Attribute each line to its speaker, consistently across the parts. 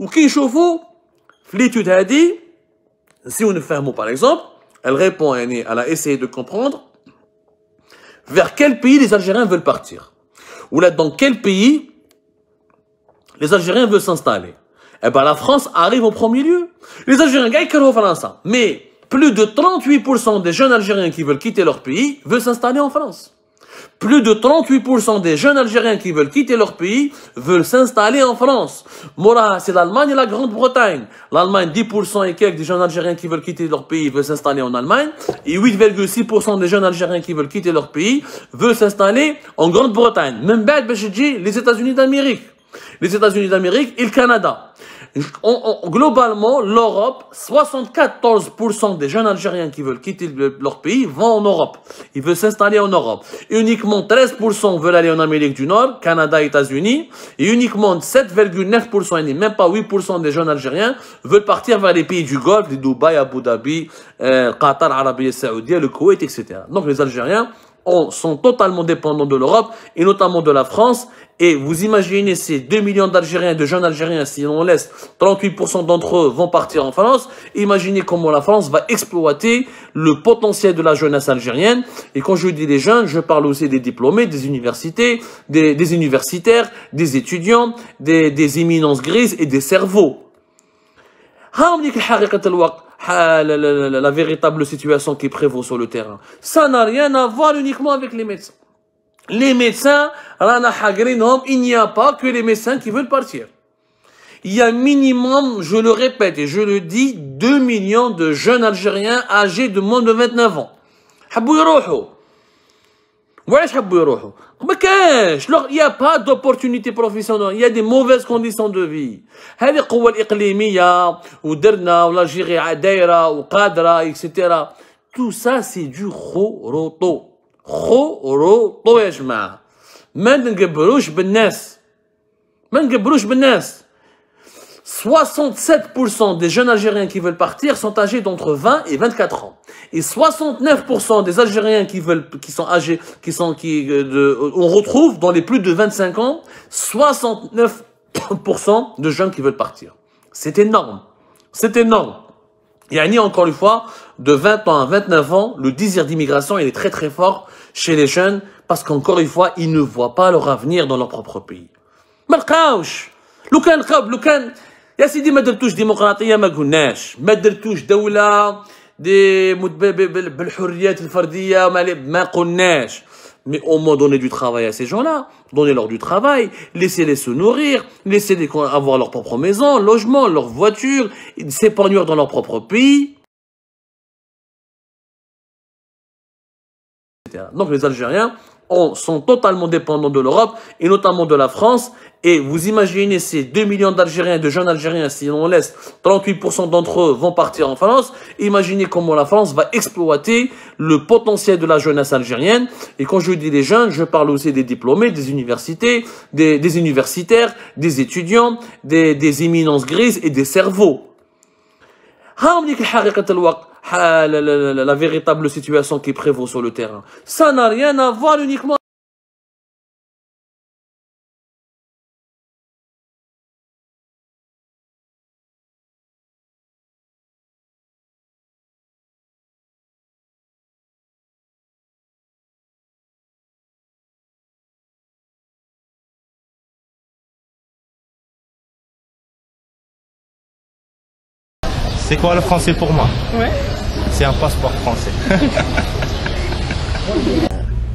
Speaker 1: وكي يشوفوا في l'étude هذه si on نفهموا par exemple elle répond يعني elle a essayé de comprendre vers quel pays les Algériens veulent partir ou là dans quel pays les Algériens veulent s'installer. Eh ben la France arrive au premier lieu. Les Algériens gagnent au France, mais plus de 38% des jeunes Algériens qui veulent quitter leur pays veulent s'installer en France. Plus de 38% des jeunes Algériens qui veulent quitter leur pays veulent s'installer en France. Mora, c'est l'Allemagne et la Grande-Bretagne. L'Allemagne, 10% et quelques des jeunes Algériens qui veulent quitter leur pays veulent s'installer en Allemagne. Et 8,6% des jeunes Algériens qui veulent quitter leur pays veulent s'installer en Grande-Bretagne. Même bête, les États-Unis d'Amérique. Les États-Unis d'Amérique et le Canada. Globalement, l'Europe, 74% des jeunes Algériens qui veulent quitter leur pays vont en Europe. Ils veulent s'installer en Europe. Uniquement 13% veulent aller en Amérique du Nord, Canada, États-Unis. Et uniquement 7,9%, et même pas 8% des jeunes Algériens veulent partir vers les pays du Golfe, les Dubaï, Abu Dhabi, Qatar, Arabie Saoudite, le Koweït, etc. Donc les Algériens sont totalement dépendants de l'Europe et notamment de la France. Et vous imaginez ces 2 millions d'Algériens, de jeunes Algériens, si on laisse 38% d'entre eux vont partir en France, imaginez comment la France va exploiter le potentiel de la jeunesse algérienne. Et quand je dis les jeunes, je parle aussi des diplômés, des universités, des universitaires, des étudiants, des éminences grises et des cerveaux. La véritable situation qui prévaut sur le terrain. Ça n'a rien à voir uniquement avec les médecins. Les médecins, il n'y a pas que les médecins qui veulent partir. Il y a minimum, je le répète et je le dis, 2 millions de jeunes Algériens âgés de moins de 29 ans. Il n'y a pas d'opportunité professionnelle, il y a des mauvaises conditions de vie. Tout ça, c'est du khoroto. خروطو يا جماعة ما نقبلوش بالناس 67% des jeunes Algériens qui veulent partir sont âgés d'entre 20 et 24 ans. Et 69% des Algériens on retrouve dans les plus de 25 ans, 69% de jeunes qui veulent partir. C'est énorme. C'est énorme. Yani, encore une fois, de 20 ans à 29 ans, le désir d'immigration, il est très très fort chez les jeunes, parce qu'encore une fois, ils ne voient pas leur avenir dans leur propre pays. Malqaouch. يا سيدي ما درتوش ديمقراطيه ما قلناش ما درتوش دوله بالحريات الفرديه ما قلناش. Mais au moins donner du travail à ces gens-là, donnez-leur du travail, laissez-les se nourrir, laissez-les avoir leur propre maison, logement, leur voiture, s'épanouir dans leur propre pays. Donc les Algériens sont totalement dépendants de l'Europe et notamment de la France. Et vous imaginez ces 2 millions d'Algériens, de jeunes Algériens, si on laisse 38% d'entre eux vont partir en France, imaginez comment la France va exploiter le potentiel de la jeunesse algérienne. Et quand je dis les jeunes, je parle aussi des diplômés, des universités, des universitaires, des étudiants, des éminences grises et des cerveaux. La véritable situation qui prévaut sur le terrain. Ça n'a rien à voir uniquement.
Speaker 2: C'est quoi le français pour moi?
Speaker 3: Ouais.
Speaker 2: C'est un passeport français.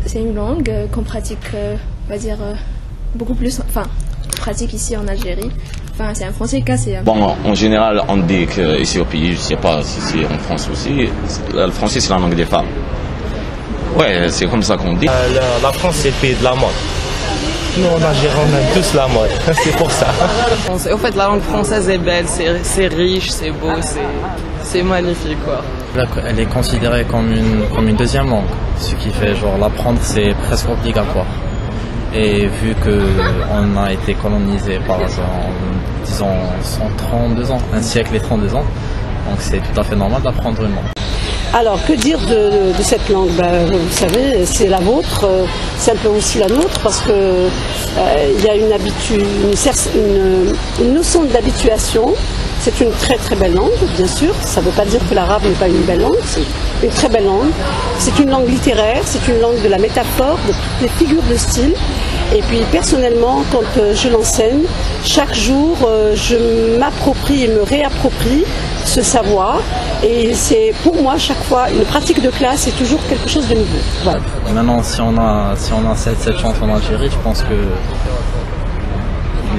Speaker 3: C'est une langue qu'on pratique, on va dire, beaucoup plus, enfin, on pratique ici en Algérie. Enfin, c'est un français cassé.
Speaker 4: Bon, en général, on dit qu'ici au pays, je ne sais pas si c'est en France aussi, le français c'est la langue des femmes. Ouais, c'est comme ça qu'on dit.
Speaker 2: La France c'est le pays de la mode. Nous en Algérie on aime tous la mode, c'est pour ça.
Speaker 5: En fait la langue française est belle, c'est riche, c'est beau, c'est magnifique quoi.
Speaker 6: Elle est considérée comme une deuxième langue, ce qui fait genre l'apprendre c'est presque obligatoire. Et vu qu'on a été colonisé par disons 132 ans, un siècle et 32 ans, donc c'est tout à fait normal d'apprendre une langue.
Speaker 7: Alors, que dire de cette langue? Vous savez, c'est la vôtre, c'est un peu aussi la nôtre, parce que il y a une habitude, une notion d'habituation. C'est une très très belle langue, bien sûr. Ça ne veut pas dire que l'arabe n'est pas une belle langue. C'est une très belle langue. C'est une langue littéraire, c'est une langue de la métaphore, de toutes les figures de style. Et puis personnellement, quand je l'enseigne, chaque jour, je m'approprie et me réapproprie ce savoir. Et c'est pour moi, chaque fois, une pratique de classe, c'est toujours quelque chose de nouveau. Voilà.
Speaker 6: Maintenant, si on a cette chance en Algérie, je pense que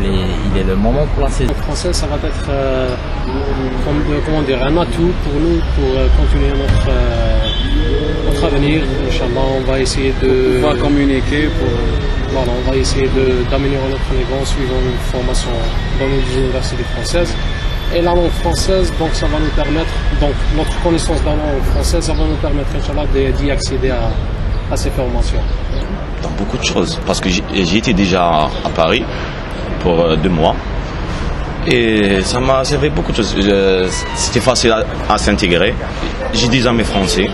Speaker 6: il est le moment pour la saison.
Speaker 8: En français, ça va être comment dire, un atout pour nous pour continuer notre avenir. Inch'Allah, on va essayer de communiquer voilà, on va essayer d'améliorer notre niveau en suivant une formation dans les universités françaises. Et la langue française, donc ça va nous permettre, donc notre connaissance de la langue française, ça va nous permettre, Inch'Allah, d'y accéder à ces formations.
Speaker 4: Dans beaucoup de choses, parce que j'ai été déjà à Paris pour 2 mois et ça m'a servi beaucoup de choses. C'était facile à s'intégrer. J'ai des amis français,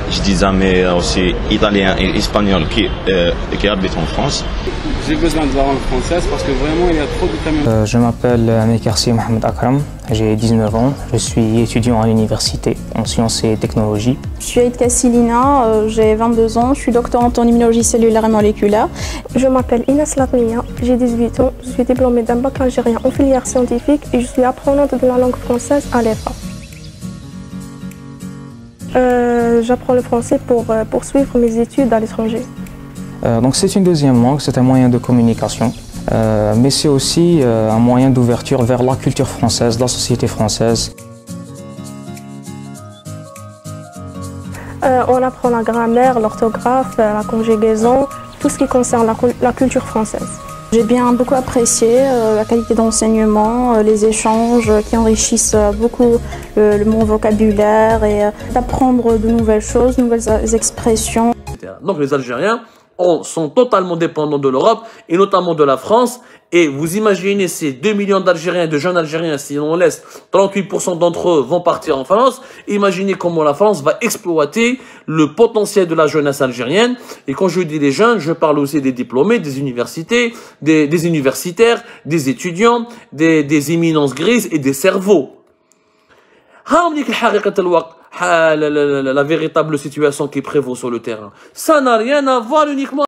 Speaker 4: j'ai des amis aussi italiens et espagnols qui habitent en France.
Speaker 8: J'ai besoin de la langue française parce que vraiment il y a trop de thèmes.
Speaker 9: Je m'appelle Mekarsi Mohamed Akram, j'ai 19 ans, je suis étudiant à l'université en sciences et technologies.
Speaker 10: Je suis Aïd Kassilina, j'ai 22 ans, je suis doctorante en immunologie cellulaire et moléculaire.
Speaker 11: Je m'appelle Inès Latmiya, j'ai 18 ans, je suis diplômée d'un bac algérien en filière scientifique et je suis apprenante de la langue française à l'EFA. J'apprends le français pour poursuivre mes études à l'étranger.
Speaker 9: Donc c'est une deuxième langue, c'est un moyen de communication, mais c'est aussi un moyen d'ouverture vers la culture française, la société française.
Speaker 11: On apprend la grammaire, l'orthographe, la conjugaison, tout ce qui concerne la culture française.
Speaker 10: J'ai bien beaucoup apprécié la qualité d'enseignement, les échanges qui enrichissent beaucoup mon vocabulaire et d'apprendre de nouvelles choses, de nouvelles expressions.
Speaker 1: Donc les Algériens sont totalement dépendants de l'Europe et notamment de la France. Et vous imaginez ces 2 millions d'Algériens, de jeunes Algériens, si on laisse 38% d'entre eux vont partir en France, imaginez comment la France va exploiter le potentiel de la jeunesse algérienne. Et quand je dis les jeunes, je parle aussi des diplômés, des universités, des universitaires, des étudiants, des éminences grises et des cerveaux. La véritable situation qui prévaut sur le terrain. Ça n'a rien à voir uniquement